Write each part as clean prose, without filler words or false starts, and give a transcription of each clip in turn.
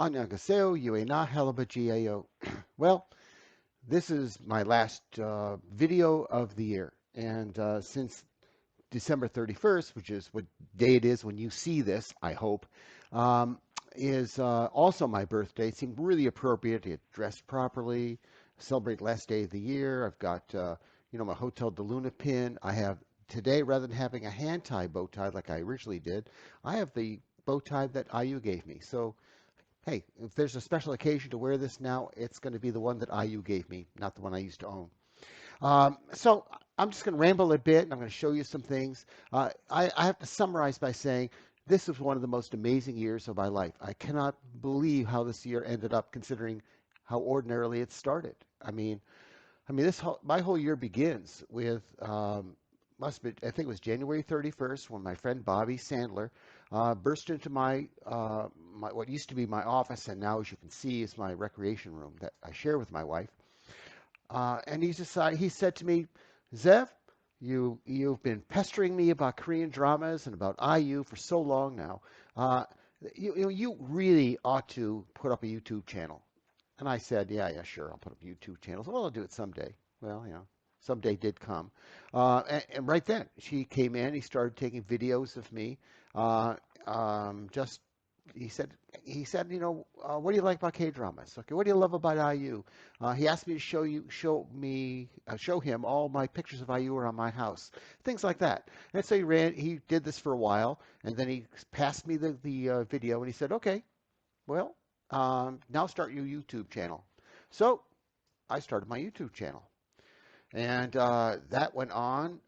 안녕하세요. 유에나 할아버지예요. Well, this is my last video of the year, and since December 31st, which is what day it is when you see this, I hope, um, is also my birthday. It seemed really appropriate to get dressed properly, celebrate last day of the year. I've got, my Hotel de Luna pin. I have today, rather than having a hand tie bow tie like I originally did, I have the bow tie that IU gave me. So hey, if there's a special occasion to wear this now, it's going to be the one that IU gave me, not the one I used to own. So I'm just going to ramble a bit, and I'm going to show you some things. I have to summarize by saying this is one of the most amazing years of my life. I cannot believe how this year ended up, considering how ordinarily it started. I mean, my whole year begins with must be I think it was January 31st when my friend Bobby Sandler burst into my what used to be my office and now, as you can see, is my recreation room that I share with my wife. And he said to me, Zev, you've been pestering me about Korean dramas and about IU for so long now. Uh, you really ought to put up a YouTube channel. And I said, yeah, sure, I'll put up YouTube channels. Well, I'll do it someday. Well, someday did come. And right then, she came in. He started taking videos of me. Uh, just he said what do you like about K dramas? Okay, what do you love about IU? He asked me to show him all my pictures of IU around my house, things like that. And so he did this for a while, and then he passed me the video, and he said, okay, well, now start your YouTube channel. So I started my YouTube channel. And that went on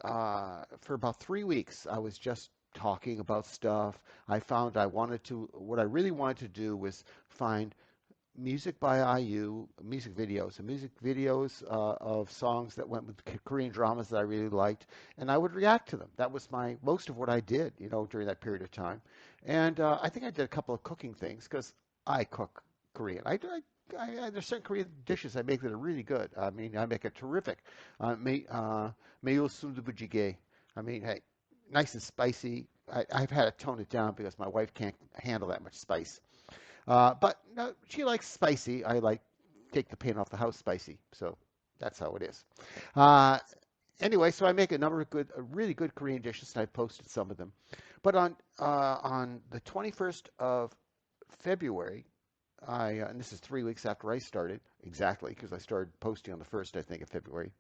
for about 3 weeks. I was just talking about stuff. What I really wanted to do was find music by IU, music videos of songs that went with Korean dramas that I really liked, and I would react to them. That was most of what I did, during that period of time. And I think I did a couple of cooking things because I cook Korean. There's certain Korean dishes I make that are really good. I mean, I make a terrific mayo sundubujigae. I mean, hey, nice and spicy. I've had to tone it down because my wife can't handle that much spice. But no, she likes spicy. I like take the paint off the house spicy. So that's how it is. Uh, anyway, so I make a number of really good Korean dishes, and I posted some of them. But on the 21st of February, and this is 3 weeks after I started, exactly, because I started posting on the 1st, I think, of February.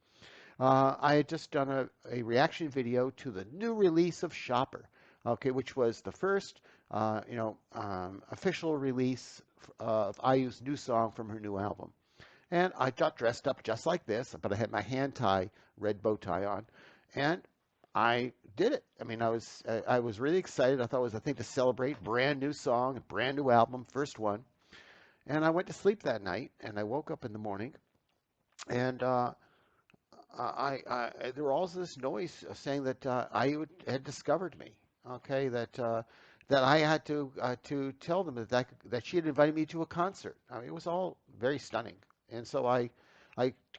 I had just done a reaction video to the new release of Shopper, okay, which was the first, official release of IU's new song from her new album. And I got dressed up just like this, but I had my hand tie, red bow tie on, and I did it. I mean, I was really excited. I thought it was a thing to celebrate, brand new song, brand new album, first one. And I went to sleep that night, and I woke up in the morning, and there was also this noise saying that IU had discovered me. Okay, that I had to tell them that she had invited me to a concert. I mean, it was all very stunning. And so I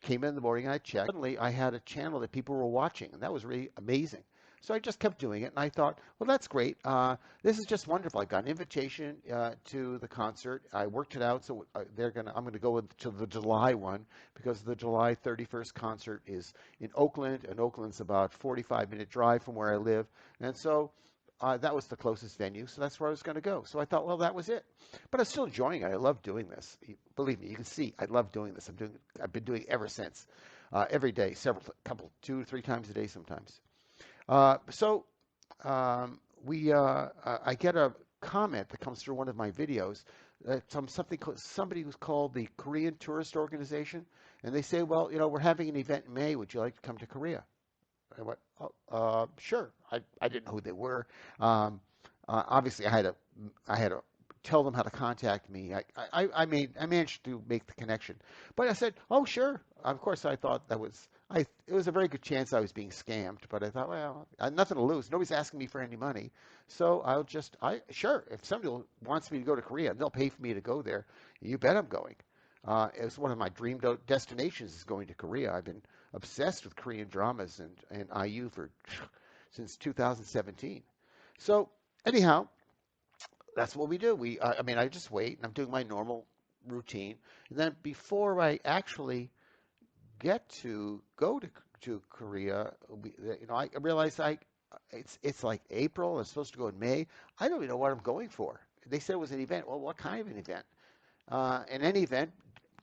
came in the morning and I checked. Suddenly, I had a channel that people were watching, and that was really amazing. So I just kept doing it, and I thought, well, that's great. This is just wonderful. I got an invitation to the concert. I worked it out, so I'm gonna go to the July one because the July 31st concert is in Oakland, and Oakland's about 45-minute drive from where I live, and so that was the closest venue, so that's where I was going to go. So I thought, well, that was it. But I'm still enjoying it. I love doing this. Believe me, you can see I love doing this. I've been doing it ever since, every day, couple, 2, 3 times a day sometimes. So I get a comment that comes through one of my videos. Somebody who's called the Korean Tourist Organization, and they say, well, we're having an event in May. Would you like to come to Korea? I went, oh, sure. I didn't know who they were. Um, Obviously, I had to tell them how to contact me. I managed to make the connection, but I said, oh, sure. Of course, I thought it was a very good chance I was being scammed, but I thought, well, I had nothing to lose. Nobody's asking me for any money, so sure. If somebody wants me to go to Korea, and they'll pay for me to go there. You bet I'm going. It's one of my dream destinations is going to Korea. I've been obsessed with Korean dramas and IU since 2017. So anyhow, that's what we do. I mean, I just wait and I'm doing my normal routine. And then before I actually get to go to Korea, I realized it's like April. It's supposed to go in May. I don't even know what I'm going for. They said it was an event. Well, what kind of an event? In any event,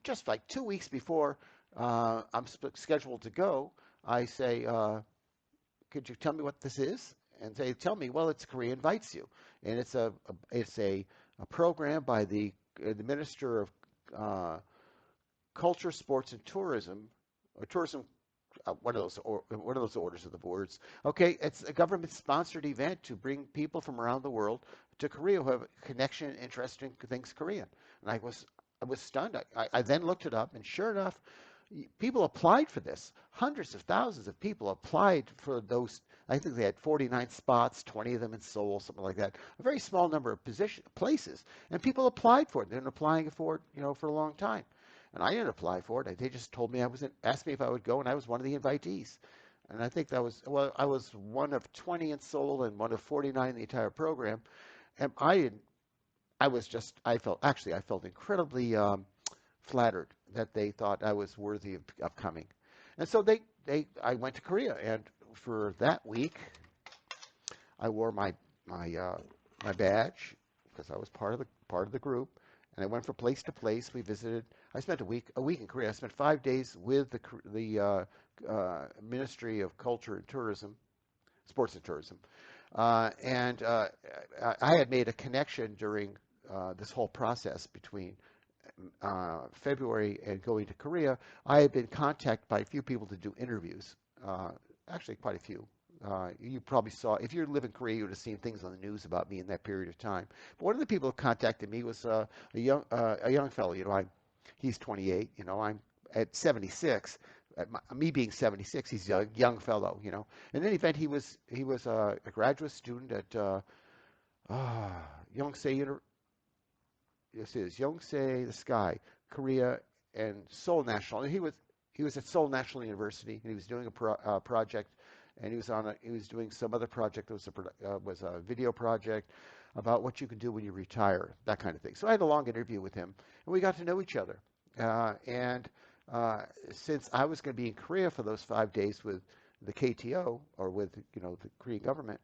just like 2 weeks before I'm scheduled to go, I say, could you tell me what this is? And they tell me, well, it's Korea Invites You, and it's a program by the Minister of uh, Culture, Sports, and Tourism, or Tourism. One of those orders of the words. Okay, it's a government-sponsored event to bring people from around the world to Korea who have a connection and interest in things Korean. And I was stunned. I then looked it up, and sure enough, people applied for this. Hundreds of thousands of people applied for those. I think they had 49 spots, 20 of them in Seoul, something like that. A very small number of places, and people applied for it. They've been applying for it, for a long time. And I didn't apply for it. They just told me asked me if I would go, and I was one of the invitees. And I think I was one of 20 in Seoul and one of 49 in the entire program. And I felt incredibly flattered that they thought I was worthy of coming. And so I went to Korea, and for that week, I wore my badge because I was part of the group, and I went from place to place. We visited. I spent a week in Korea. I spent 5 days with the Ministry of Culture and Tourism, Sports and Tourism, and I had made a connection during this whole process between February and going to Korea. I had been contacted by a few people to do interviews, actually quite a few. You probably saw, if you live in Korea, you would have seen things on the news about me in that period of time. But one of the people who contacted me was a young fellow. He's 28. I'm at 76. Me being 76, he's a young fellow. In any event, he was a graduate student at Yonsei. This is Yonsei, the Sky, Korea, and Seoul National. And he was at Seoul National University, and he was doing a project, and he was doing some other project that was a video project about what you can do when you retire, that kind of thing. So I had a long interview with him, and we got to know each other. And since I was going to be in Korea for those 5 days with the KTO, or with the Korean government,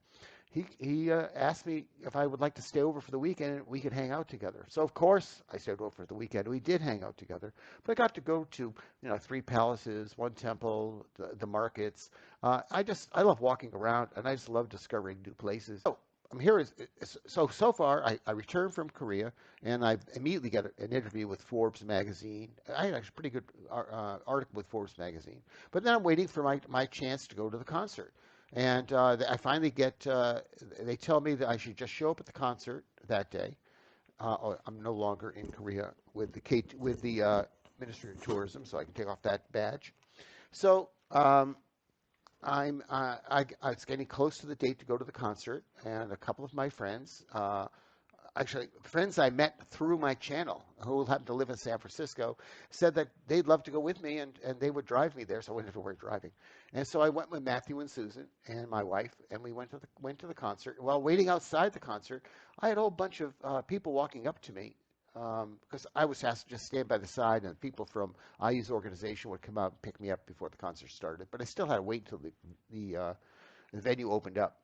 he asked me if I would like to stay over for the weekend and we could hang out together. So of course I stayed over for the weekend. We did hang out together, but I got to go to three palaces, one temple, the markets. I love walking around, and I just love discovering new places. So I'm here. So far I returned from Korea, and I immediately got an interview with Forbes magazine. I had actually a pretty good article with Forbes magazine. But then I'm waiting for my chance to go to the concert. And I finally they tell me that I should just show up at the concert that day. I'm no longer in Korea with the Ministry of Tourism, so I can take off that badge. So it's getting close to the date to go to the concert, and a couple of my friends, actually friends I met through my channel, who happen to live in San Francisco, said that they'd love to go with me, and they would drive me there, so I wouldn't have to worry driving. And so I went with Matthew and Susan and my wife, and we went to the concert. While waiting outside the concert, I had a whole bunch of people walking up to me, because I was asked to just stand by the side, and people from IU's organization would come out and pick me up before the concert started. But I still had to wait until the venue opened up.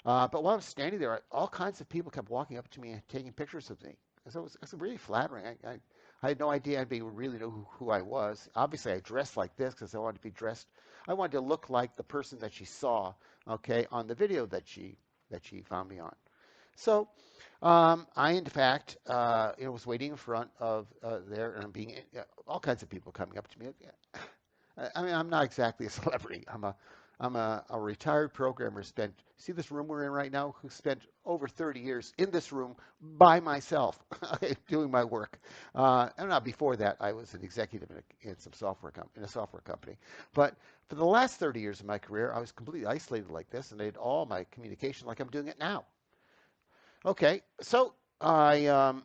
But while I was standing there, all kinds of people kept walking up to me and taking pictures of me. So it was really flattering. I had no idea anybody would really know who I was. Obviously, I dressed like this because I wanted to be dressed. I wanted to look like the person that she saw, okay, on the video that she found me on. So in fact, was waiting in front of there, and all kinds of people coming up to me. I mean, I'm not exactly a celebrity. I'm a retired programmer. See this room we're in right now? Who spent over 30 years in this room by myself doing my work. And now before that, I was an executive in a software company. But for the last 30 years of my career, I was completely isolated like this, and I did all my communication like I'm doing it now. Okay, so oh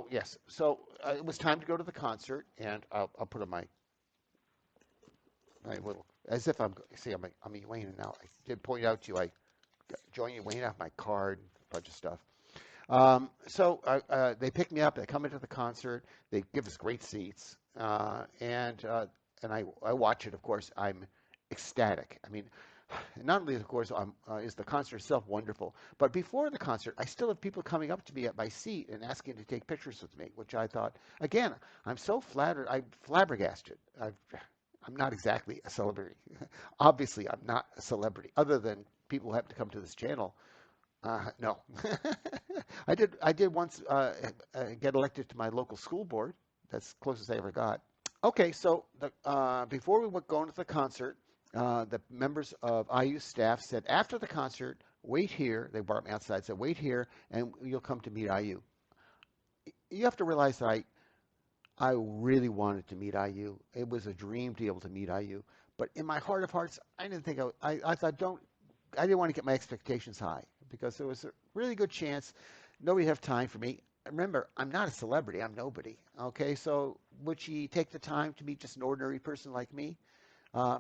yes, so it was time to go to the concert, and I'll put on my little, as if I'm, see, I'm Wayne now. I did point out to you, I joined you, Wayne, out my card, bunch of stuff. They pick me up. They come into the concert. They give us great seats, and I watch it. Of course, I'm ecstatic. I mean, not only, of course, is the concert itself wonderful, but before the concert, I still have people coming up to me at my seat and asking to take pictures with me, which I thought, again, I'm so flattered. I'm flabbergasted. I'm not exactly a celebrity. Obviously, I'm not a celebrity, other than people who happen to come to this channel. No. I did once get elected to my local school board. That's the closest I ever got. Okay, so before we were going to the concert, the members of IU staff said, after the concert, wait here. They brought me outside, said, wait here, and you'll come to meet IU. You have to realize that I really wanted to meet IU. It was a dream to be able to meet IU. But in my heart of hearts, I didn't think I thought, I didn't want to get my expectations high, because there was a really good chance nobody would have time for me. Remember, I'm not a celebrity. I'm nobody. Okay, so would she take the time to meet just an ordinary person like me? Uh,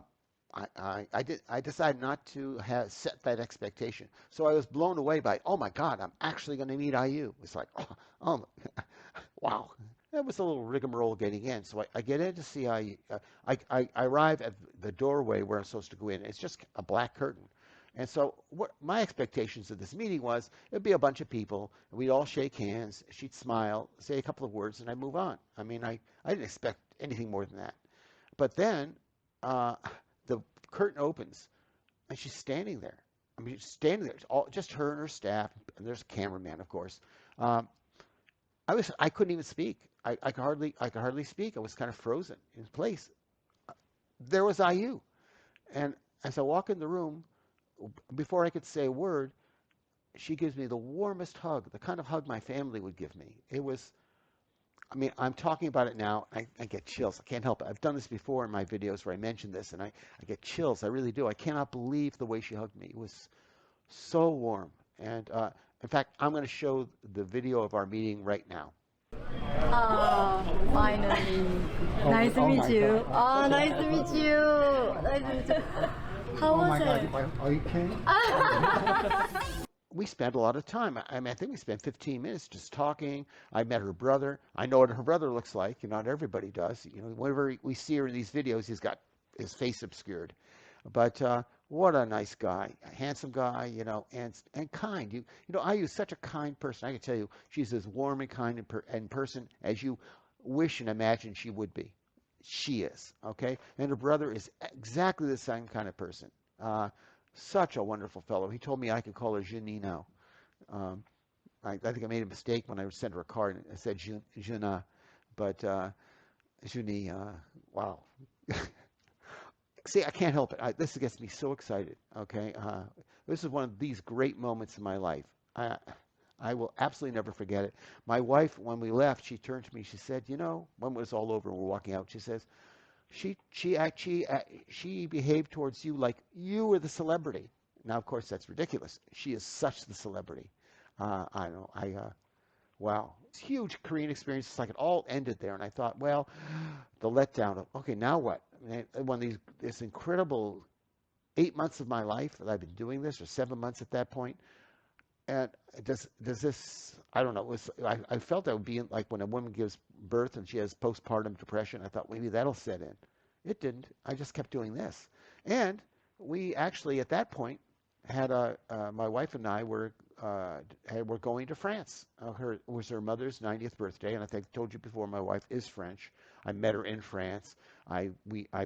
I decided not to set that expectation. So I was blown away by, oh my God, I'm actually going to meet IU. It's like, oh wow. That was a little rigmarole getting in. So I get in to see IU. I arrive at the doorway where I'm supposed to go in. It's just a black curtain. And so what my expectations of this meeting was, it'd be a bunch of people, and we'd all shake hands, she'd smile, say a couple of words, and I'd move on. I mean, I didn't expect anything more than that. But then the curtain opens, and she's standing there. I mean, she's standing there. It's just her and her staff, and there's a cameraman, of course. I couldn't even speak. I could hardly speak. I was kind of frozen in place. There was IU. And as I walk in the room, before I could say a word, she gives me the warmest hug, the kind of hug my family would give me. It was, I mean, I'm talking about it now, I get chills. I can't help it. I've done this before in my videos where I mentioned this, and I get chills. I really do. I cannot believe the way she hugged me. It was so warm. And in fact, I'm going to show the video of our meeting right now. Finally. Nice to meet you. Oh, nice to meet you. Nice to meet you. How was it? Are you kidding? We spent a lot of time. I mean, I think we spent 15 minutes just talking. I met her brother. I know what her brother looks like. Not everybody does. Whenever we see her in these videos, he's got his face obscured. But what a nice guy, a handsome guy, and kind. IU is such a kind person. I can tell you, she's as warm and kind in person as you wish and imagine she would be. She is, okay? And her brother is exactly the same kind of person. Such a wonderful fellow. He told me I could call her Junie now. I think I made a mistake when I sent her a card and I said Juna, but Junie, wow. See, I can't help it. This gets me so excited, okay? This is one of these great moments in my life. I will absolutely never forget it. My wife, when we left, she turned to me. She said, when it was all over and we're walking out, she says, she behaved towards you like you were the celebrity. Now, of course, that's ridiculous. She is such the celebrity. I know. Wow. It's a huge Korean experience. It's like it all ended there. And I thought, well, the letdown of, okay, now what? This incredible 8 months of my life that I've been doing this, or 7 months at that point. And does this, I don't know, I felt that would be like when a woman gives birth and she has postpartum depression. I thought maybe that'll set in. It didn't. I just kept doing this. And we actually, at that point, had my wife and I were going to France. It was her mother's 90th birthday, and I think I told you before, my wife is French. I met her in France. I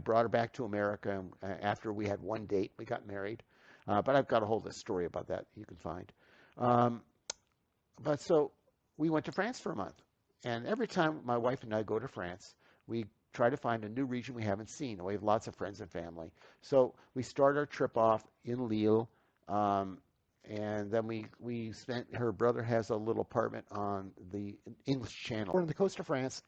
brought her back to America after we had one date. We got married. But I've got a whole story about that you can find. But so we went to France for a month. And every time my wife and I go to France, we try to find a new region we haven't seen. We have lots of friends and family. So we start our trip off in Lille. And then we spent, her brother has a little apartment on the English Channel. We're on the coast of France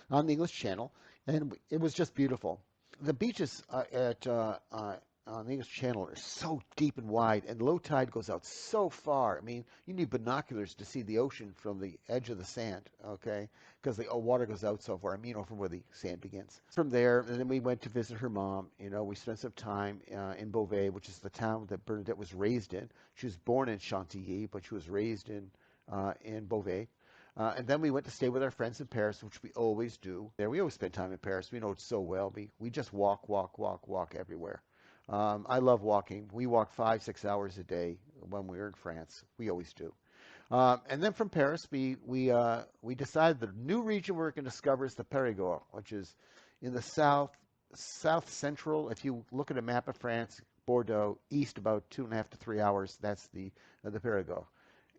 on the English Channel. And it was just beautiful. The beaches at on the English Channel are so deep and wide, and low tide goes out so far. I mean, you need binoculars to see the ocean from the edge of the sand, okay? Because the water goes out so far. I mean, from where the sand begins. From there, and then we went to visit her mom. You know, we spent some time in Beauvais, which is the town that Bernadette was raised in. She was born in Chantilly, but she was raised in Beauvais. And then we went to stay with our friends in Paris, which we always do. There, we always spend time in Paris. We know it so well. We just walk everywhere. I love walking. We walk 5-6 hours a day when we were in France. We always do. And then from Paris, we decided the new region we're going to discover is the Périgord, which is in the south central. If you look at a map of France, Bordeaux, east about 2.5 to 3 hours, that's the Périgord.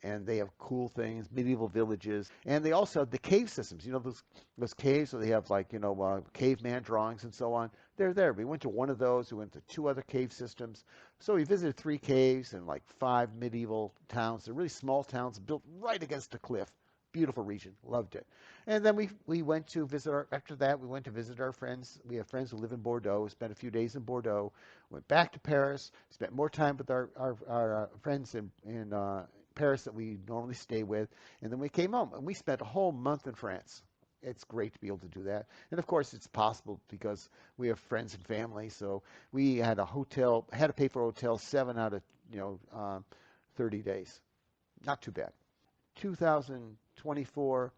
And they have cool things, medieval villages, and they also have the cave systems. You know those caves where they have like caveman drawings and so on. They're there. We went to one of those. We went to 2 other cave systems. So we visited 3 caves and like 5 medieval towns. They're really small towns built right against a cliff. Beautiful region. Loved it. And then we went to visit after that, we went to visit our friends. We have friends who live in Bordeaux. Spent a few days in Bordeaux. Went back to Paris. Spent more time with our friends in Paris that we normally stay with. And then we came home and we spent a whole month in France. It's great to be able to do that. And of course, it's possible because we have friends and family. So we had to pay for a hotel 7 out of 30 days. Not too bad. 2024,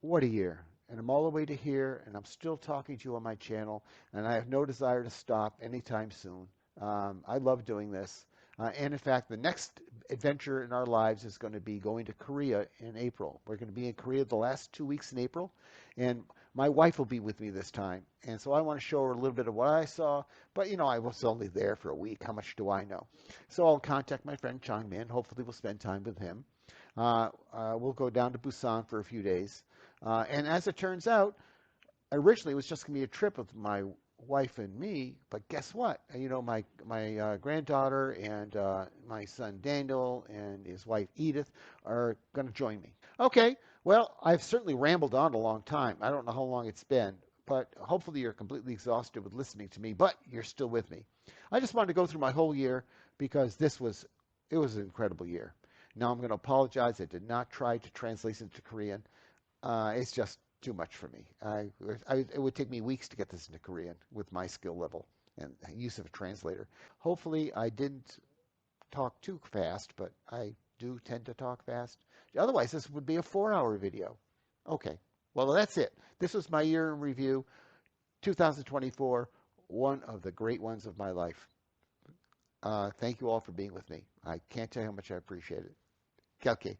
what a year. And I'm all the way to here, and I'm still talking to you on my channel, and I have no desire to stop anytime soon. I love doing this. And in fact, the next adventure in our lives is going to be going to Korea in April. We're going to be in Korea the last 2 weeks in April, and my wife will be with me this time. And so I want to show her a little bit of what I saw, but I was only there for a week. How much do I know? So I'll contact my friend Chang Min. Hopefully we'll spend time with him. We'll go down to Busan for a few days. And as it turns out, originally it was just going to be a trip with my wife and me, but guess what? My granddaughter and my son Daniel and his wife Edith are going to join me. Okay, well, I've certainly rambled on a long time. I don't know how long it's been, but hopefully you're completely exhausted with listening to me, but you're still with me. I just wanted to go through my whole year because it was an incredible year. Now I'm going to apologize. I did not try to translate into Korean. It's just too much for me. It would take me weeks to get this into Korean with my skill level and use of a translator. Hopefully I didn't talk too fast, but I do tend to talk fast. Otherwise, this would be a 4-hour video. Okay, well, that's it. This was my year in review, 2024, one of the great ones of my life. Thank you all for being with me. I can't tell you how much I appreciate it. Okay.